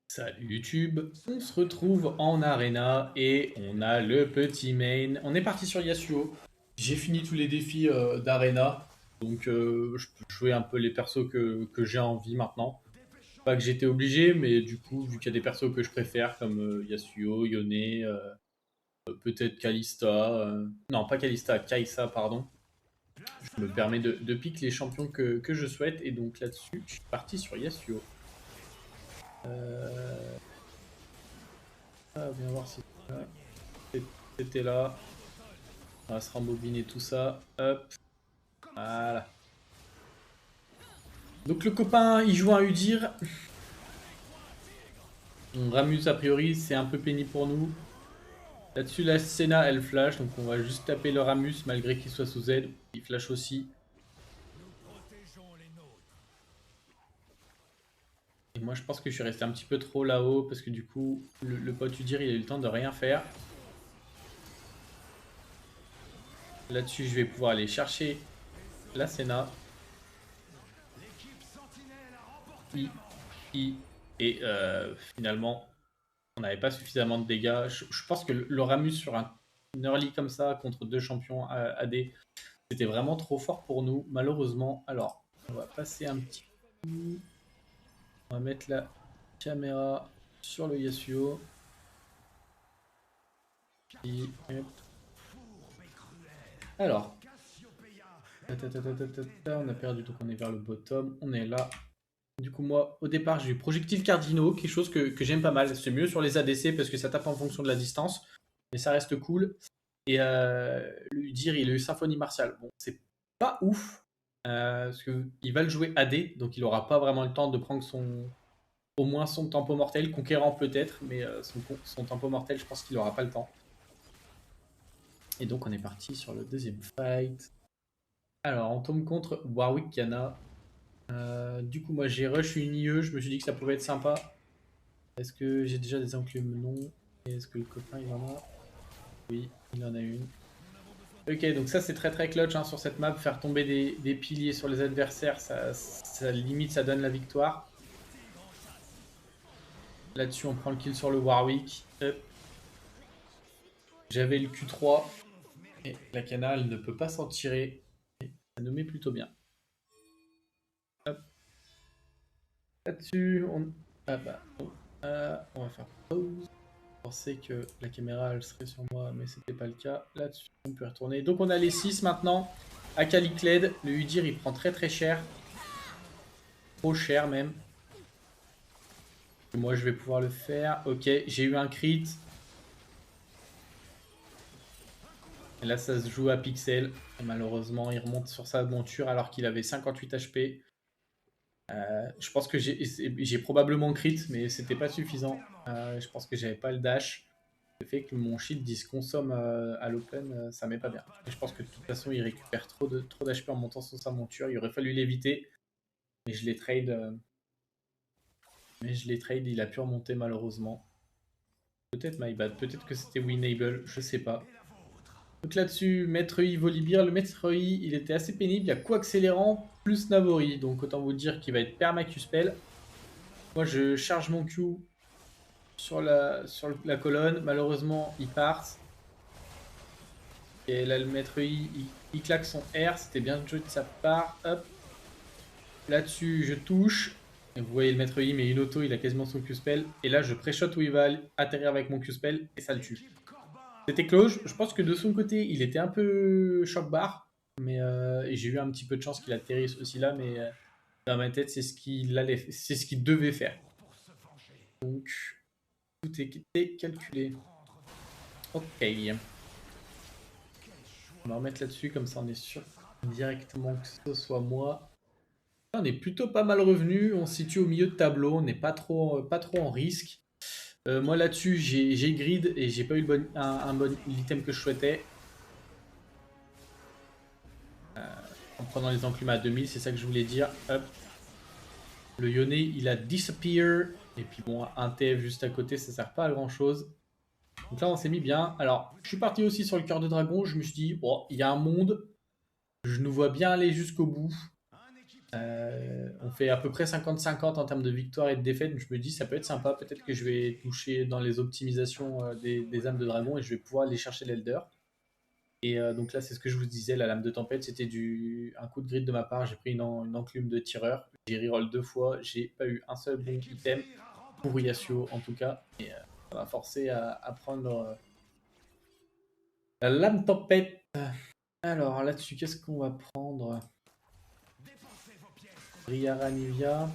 Salut YouTube, on se retrouve en arena et on a le petit main. On est parti sur Yasuo. J'ai fini tous les défis d'arena, donc je peux jouer un peu les persos que j'ai envie maintenant. Pas que j'étais obligé, mais du coup, vu qu'il y a des persos que je préfère comme Yasuo, Yone, peut-être Kalista, non pas Kalista, Kai'Sa, pardon. Je me permets de pick les champions que je souhaite et donc là-dessus, je suis parti sur Yasuo. Viens voir si c'était là. On va se rembobiner tout ça. Hop. Voilà. Donc le copain, il joue un Udyr. On Ramus, a priori, c'est un peu pénible pour nous. Là-dessus, la Senna, elle flash. Donc on va juste taper le Ramus, malgré qu'il soit sous Z. Il flash aussi. Et moi, je pense que je suis resté un petit peu trop là-haut. Parce que du coup, le pote Udyr, il a eu le temps de rien faire. Là-dessus, je vais pouvoir aller chercher la Senna. Et finalement, on n'avait pas suffisamment de dégâts. Je pense que le Ramus sur un early comme ça contre deux champions AD, c'était vraiment trop fort pour nous, malheureusement. Alors, on va passer un petit coup. On va mettre la caméra sur le Yasuo. Et, alors, on a perdu, donc on est vers le bottom. On est là. Du coup, moi, au départ, j'ai eu projectiles cardinaux, quelque chose que j'aime pas mal. C'est mieux sur les ADC parce que ça tape en fonction de la distance, mais ça reste cool. Et le Udyr, il a eu Symphonie Martiale. Bon, c'est pas ouf, parce qu'il va le jouer AD, donc il aura pas vraiment le temps de prendre au moins son tempo mortel, conquérant peut-être, mais son tempo mortel, je pense qu'il aura pas le temps. Et donc on est parti sur le deuxième fight. Alors, on tombe contre Warwick Kana. Du coup, moi j'ai rush une IE, je me suis dit que ça pouvait être sympa. Est-ce que j'ai déjà des enclumes? Non. Est-ce que le copain il en a? Oui, il en a une. Ok, donc ça c'est très très clutch hein, sur cette map. Faire tomber des piliers sur les adversaires, ça limite, ça donne la victoire. Là-dessus, on prend le kill sur le Warwick. J'avais le Q3 et la canal ne peut pas s'en tirer. Et ça nous met plutôt bien. Là-dessus, ah bah, on va faire pause. Je pensais que la caméra elle serait sur moi, mais c'était pas le cas. Là-dessus, on peut retourner. Donc on a les 6 maintenant. Akalicled, le Udyr il prend très très cher. Trop cher même. Moi je vais pouvoir le faire. Ok, j'ai eu un crit. Et là ça se joue à pixel. Et malheureusement il remonte sur sa monture alors qu'il avait 58 HP. Je pense que j'ai probablement crit, mais c'était pas suffisant. Je pense que j'avais pas le dash. Le fait que mon shield il se consomme à l'open, ça m'est pas bien. Et je pense que de toute façon il récupère trop d'HP en montant sur sa monture. Il aurait fallu l'éviter. Mais je l'ai trade. Il a pu remonter malheureusement. Peut-être my bad, peut-être que c'était winnable, je sais pas. Donc là-dessus, Maître Yi, Volibear. Le Maître Yi, il était assez pénible. Il y a coup accélérant plus Navori. Donc autant vous dire qu'il va être permacuspel. Moi, je charge mon Q sur la colonne. Malheureusement, il part. Et là, le Maître Yi, il claque son R. C'était bien joué de sa part. Hop. Là-dessus, je touche. Et vous voyez le Maître Yi, mais une auto, il a quasiment son Q-spell. Et là, je pré-shot où il va atterrir avec mon Q-spell. Et ça le tue. C'était close. Je pense que de son côté, il était un peu choc bar. Mais j'ai eu un petit peu de chance qu'il atterrisse aussi là. Mais dans ma tête, c'est ce qu'il devait faire. Donc, tout est calculé. Ok. On va remettre là-dessus, comme ça on est sûr directement que ce soit moi. On est plutôt pas mal revenu. On se situe au milieu de tableau. On n'est pas trop en risque. Moi là-dessus, j'ai grid et j'ai pas eu un bon item que je souhaitais. En prenant les enclumes à 2000, c'est ça que je voulais dire. Hop. Le Yone, il a disappear. Et puis bon, un TF juste à côté, ça sert pas à grand chose. Donc là, on s'est mis bien. Alors, je suis parti aussi sur le cœur de dragon. Je me suis dit, oh, il y a un monde. Je nous vois bien aller jusqu'au bout. On fait à peu près 50-50 en termes de victoire et de défaite. Donc je me dis, ça peut être sympa. Peut-être que je vais toucher dans les optimisations des âmes de dragon et je vais pouvoir aller chercher l'Elder. Et donc là, c'est ce que je vous disais, la lame de tempête, c'était un coup de grid de ma part. J'ai pris une enclume de tireur. J'ai reroll 2 fois. J'ai pas eu un seul bon item pour Yasuo en tout cas. Et ça m'a forcé à prendre la lame tempête. Alors là-dessus, qu'est-ce qu'on va prendre? Briara Nivea.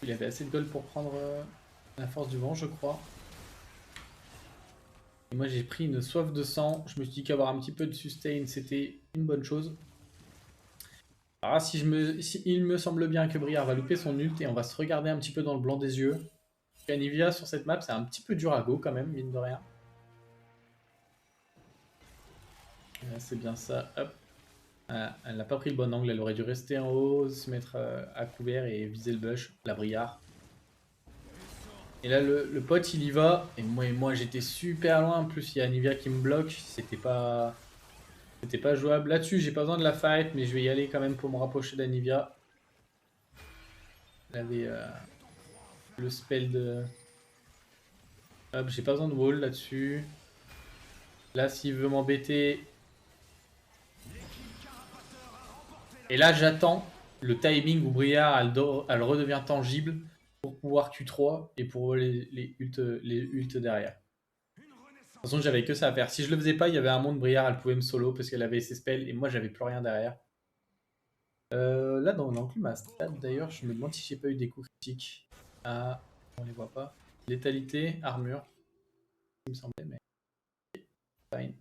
Il avait assez de gold pour prendre la force du vent, je crois. Et moi, j'ai pris une soif de sang. Je me suis dit qu'avoir un petit peu de sustain, c'était une bonne chose. Alors, il me semble bien que Briare va louper son ult et on va se regarder un petit peu dans le blanc des yeux. Anivia sur cette map, c'est un petit peu dur à go quand même, mine de rien. C'est bien ça. Hop. Elle n'a pas pris le bon angle, elle aurait dû rester en haut, se mettre à couvert et viser le bush, la Briare. Et là, le pote, il y va. Et moi j'étais super loin. En plus, il y a Anivia qui me bloque. C'était pas jouable. Là-dessus, j'ai pas besoin de la fight, mais je vais y aller quand même pour me rapprocher d'Anivia. Elle avait le spell de... Hop, j'ai pas besoin de wall là-dessus. Là, s'il veut m'embêter... Et là, j'attends le timing où Briare, elle redevient tangible pour pouvoir Q3 et pour les ults derrière. De toute façon, j'avais que ça à faire. Si je le faisais pas, il y avait un monde Briare, elle pouvait me solo parce qu'elle avait ses spells et moi, j'avais plus rien derrière. Là, dans l'enclume à stade, d'ailleurs, je me demande si j'ai pas eu des coups critiques. Ah, on les voit pas. Létalité, armure. Il me semblait, mais... Fine.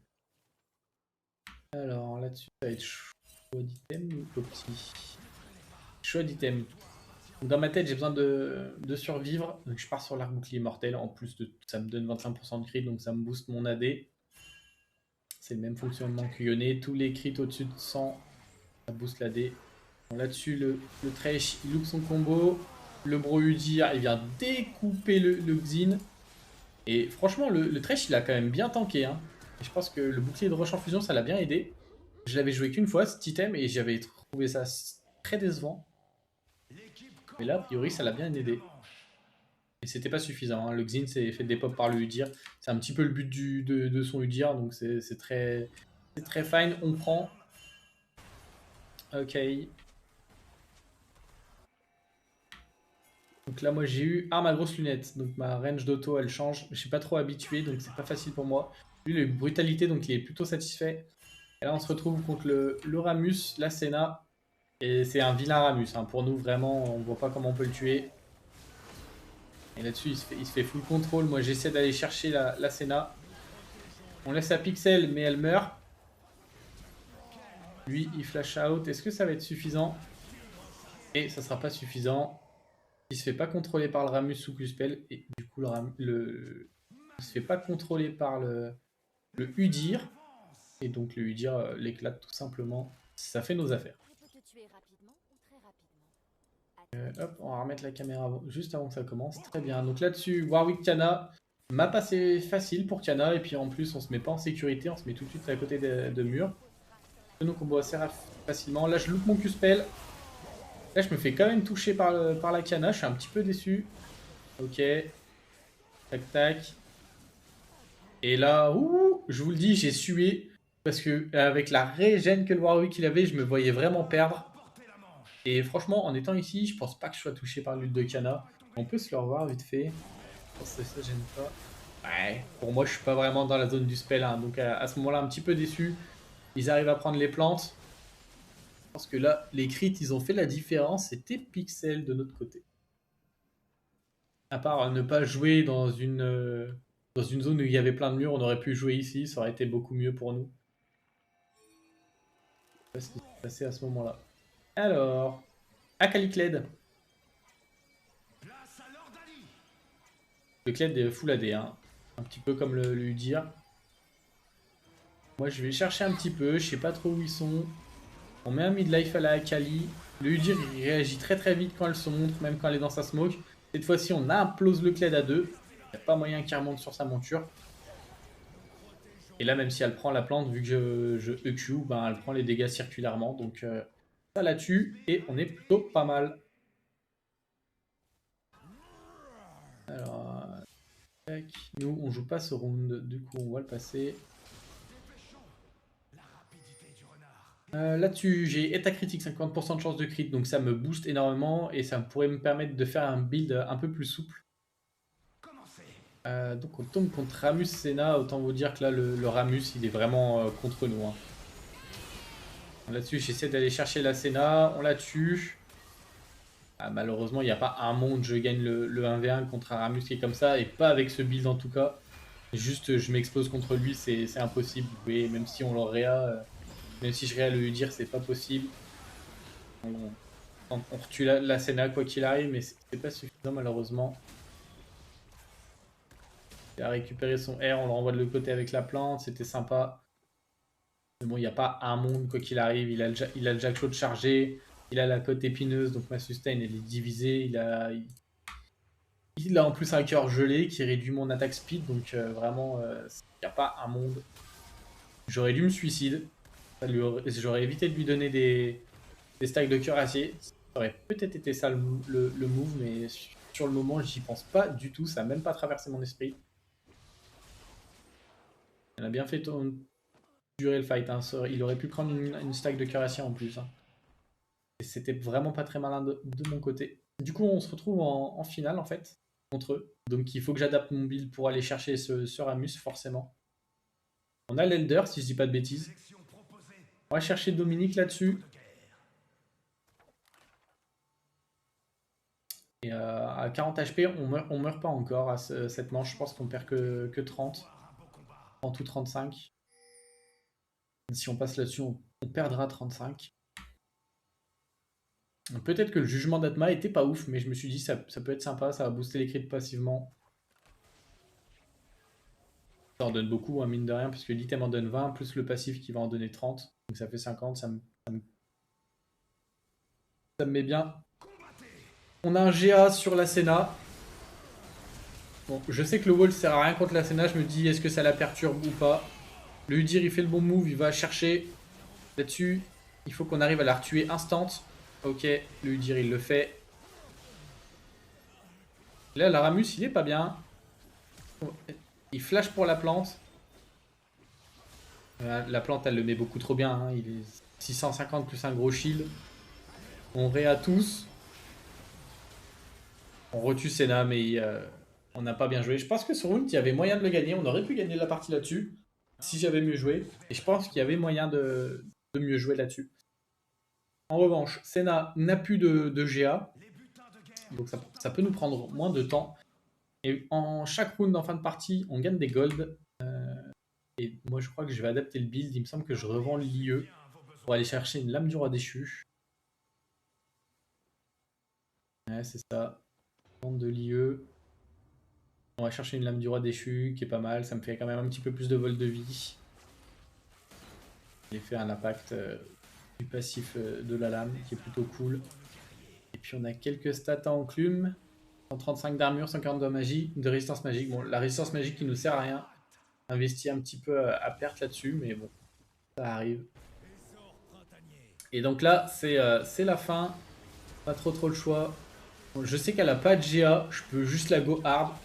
Alors, là-dessus, ça va être choix d'item ou petit? Choix d'item. Dans ma tête, j'ai besoin de survivre. Donc, je pars sur l'arc bouclier mortel. En plus, ça me donne 25% de crit, donc ça me booste mon AD. C'est le même fonctionnement que Yone. Tous les crits au-dessus de 100, ça booste l'AD. Là-dessus, le Thresh, il loupe son combo. Le Bro Udyr, il vient découper le Xin. Et franchement, le Thresh, il a quand même bien tanké. Hein. Et je pense que le bouclier de roche en fusion, ça l'a bien aidé. Je l'avais joué qu'une fois, cet item, et j'avais trouvé ça très décevant. Mais là, a priori, ça l'a bien aidé. Et c'était pas suffisant. Hein. Le Xin s'est fait dépop par le Udyr. C'est un petit peu le but de son Udyr, donc c'est très fine. On prend. Ok. Donc là, moi, j'ai eu arme à grosse lunette. Donc ma range d'auto, elle change. Je suis pas trop habitué, donc c'est pas facile pour moi. Lui, il a eu brutalité, donc il est plutôt satisfait. Et là, on se retrouve contre le Ramus, la Senna. Et c'est un vilain Ramus. Hein. Pour nous, vraiment, on voit pas comment on peut le tuer. Et là-dessus, il se fait full contrôle. Moi, j'essaie d'aller chercher la Senna. On laisse à Pixel, mais elle meurt. Lui, il flash out. Est-ce que ça va être suffisant? Et ça sera pas suffisant. Il se fait pas contrôler par le Ramus sous Q-Spell. Et du coup, il se fait pas contrôler par le Udyr. Et donc, le Udyr l'éclate tout simplement. Ça fait nos affaires. Hop, on va remettre la caméra juste avant que ça commence. Très bien. Donc là-dessus, Warwick Kiana. Map assez facile pour Kiana. Et puis en plus, on se met pas en sécurité. On se met tout de suite à côté de murs. Donc on voit assez facilement. Là, je loupe mon Q-Spell. Là, je me fais quand même toucher par la Kiana. Je suis un petit peu déçu. Ok. Tac, tac. Et là, je vous le dis, j'ai sué. Parce que avec la régène que le Warwick il avait, je me voyais vraiment perdre. Et franchement, en étant ici, je pense pas que je sois touché par l'ult de Kiana. On peut se le revoir vite fait. Ça gêne pas. Ouais, pour moi, je suis pas vraiment dans la zone du spell. Hein, donc à ce moment-là, un petit peu déçu. Ils arrivent à prendre les plantes. Je pense que là, les crits, ils ont fait la différence. C'était Pixel de notre côté. À part ne pas jouer dans une zone où il y avait plein de murs, on aurait pu jouer ici. Ça aurait été beaucoup mieux pour nous. Je sais pas ce qui s'est passé à ce moment-là. Alors, Akalicled. Le Kled est full AD, hein. Un petit peu comme le Udyr. Moi, je vais chercher un petit peu. Je sais pas trop où ils sont. On met un midlife à la Akali. Le Udyr, il réagit très très vite quand elle se montre, même quand elle est dans sa smoke. Cette fois-ci, on implose le Kled à 2. Il n'y a pas moyen qu'il remonte sur sa monture. Et là, même si elle prend la plante, vu que je EQ, ben, elle prend les dégâts circulairement. Donc ça la tue et on est plutôt pas mal. Alors, tac. Nous, on joue pas ce round, du coup, on va le passer. Là-dessus, j'ai état critique, 50% de chance de crit, donc ça me booste énormément et ça pourrait me permettre de faire un build un peu plus souple. Donc on tombe contre Ramus Senna, autant vous dire que là le Ramus il est vraiment contre nous. Hein. Là-dessus j'essaie d'aller chercher la Senna, on la tue. Ah, malheureusement il n'y a pas un monde, je gagne le 1v1 contre un Ramus qui est comme ça, et pas avec ce build en tout cas. Juste je m'explose contre lui, c'est impossible. Et même si on l'aurait même si je réa le dire, c'est pas possible. On retue la Senna quoi qu'il arrive, mais c'est pas suffisant malheureusement. Il a récupéré son R, on le renvoie de l'autre côté avec la plante, c'était sympa. Mais bon, il n'y a pas un monde quoi qu'il arrive, il a le Jackshot chargé, il a la côte épineuse, donc ma sustain elle est divisée, il a en plus un cœur gelé qui réduit mon attaque speed, donc vraiment, il n'y a pas un monde. J'aurais dû me suicider, j'aurais évité de lui donner des stacks de cœur acier, ça aurait peut-être été ça le move, mais sur le moment j'y pense pas du tout, ça n'a même pas traversé mon esprit. Elle a bien fait durer le fight, hein. Il aurait pu prendre une stack de cuirassiers en plus. Hein. Et c'était vraiment pas très malin de mon côté. Du coup, on se retrouve en finale en fait, contre eux. Donc il faut que j'adapte mon build pour aller chercher ce Ramus, forcément. On a l'Elder, si je dis pas de bêtises. On va chercher Dominique là-dessus. Et à 40 HP, on meurt pas encore à cette manche. Je pense qu'on perd que 30. 30 ou 35. Si on passe là-dessus, on perdra 35. Peut-être que le jugement d'Atma était pas ouf, mais je me suis dit ça peut être sympa, ça va booster les crits passivement. Ça en donne beaucoup, hein, mine de rien, puisque l'item en donne 20, plus le passif qui va en donner 30. Donc ça fait 50, ça me met bien. On a un GA sur la Senna. Bon, je sais que le wall sert à rien contre la Senna, je me dis est-ce que ça la perturbe ou pas. Le Udyr il fait le bon move, il va chercher là-dessus. Il faut qu'on arrive à la retuer instant. Ok, le Udyr il le fait. Là, la Ramus il est pas bien. Il flash pour la plante. La plante elle le met beaucoup trop bien. Hein. Il est 650 plus un gros shield. On réa tous. On retue Senna, mais on n'a pas bien joué. Je pense que ce round, il y avait moyen de le gagner. On aurait pu gagner la partie là-dessus si j'avais mieux joué. Et je pense qu'il y avait moyen de mieux jouer là-dessus. En revanche, Senna n'a plus de GA. Donc ça peut nous prendre moins de temps. Et en chaque round en fin de partie, on gagne des golds. Et moi, je crois que je vais adapter le build. Il me semble que je revends l'IE pour aller chercher une lame du roi déchu. Ouais, c'est ça. Vente de l'IE. On va chercher une lame du roi déchu qui est pas mal. Ça me fait quand même un petit peu plus de vol de vie. J'ai fait un impact du passif de la lame qui est plutôt cool. Et puis on a quelques stats à enclume. 135 d'armure, 140 de magie, de résistance magique. Bon, la résistance magique qui nous sert à rien. Investi un petit peu à perte là-dessus, mais bon, ça arrive. Et donc là, c'est la fin. Pas trop le choix. Bon, je sais qu'elle a pas de GA, je peux juste la go hard.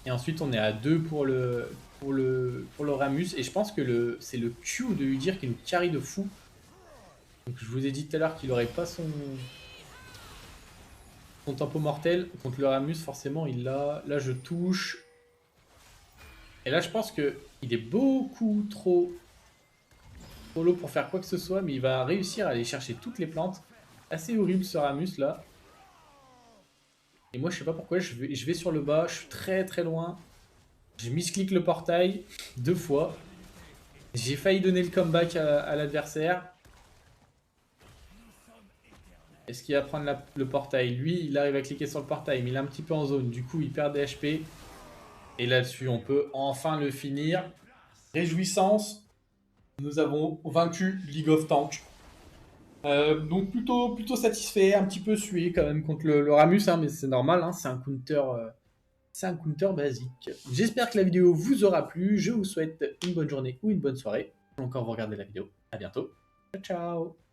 Et ensuite, on est à 2 pour le Ramus. Et je pense que c'est le Q de Udyr qui nous carry de fou. Donc je vous ai dit tout à l'heure qu'il n'aurait pas son tempo mortel. Contre le Ramus, forcément, il l'a. Là, je touche. Et là, je pense qu'il est beaucoup trop low pour faire quoi que ce soit. Mais il va réussir à aller chercher toutes les plantes. Assez horrible ce Ramus là. Et moi, je sais pas pourquoi, je vais sur le bas, je suis très loin. J'ai misclick le portail 2 fois. J'ai failli donner le comeback à l'adversaire. Est-ce qu'il va prendre le portail? Lui, il arrive à cliquer sur le portail, mais il est un petit peu en zone. Du coup, il perd des HP. Et là-dessus, on peut enfin le finir. Réjouissance. Nous avons vaincu League of Tanks. Donc plutôt satisfait, un petit peu sué quand même contre le Ramus, hein, mais c'est normal, hein, c'est un counter c'est un counter basique. J'espère que la vidéo vous aura plu. Je vous souhaite une bonne journée ou une bonne soirée. Encore vous regardez la vidéo. À bientôt. Ciao, ciao.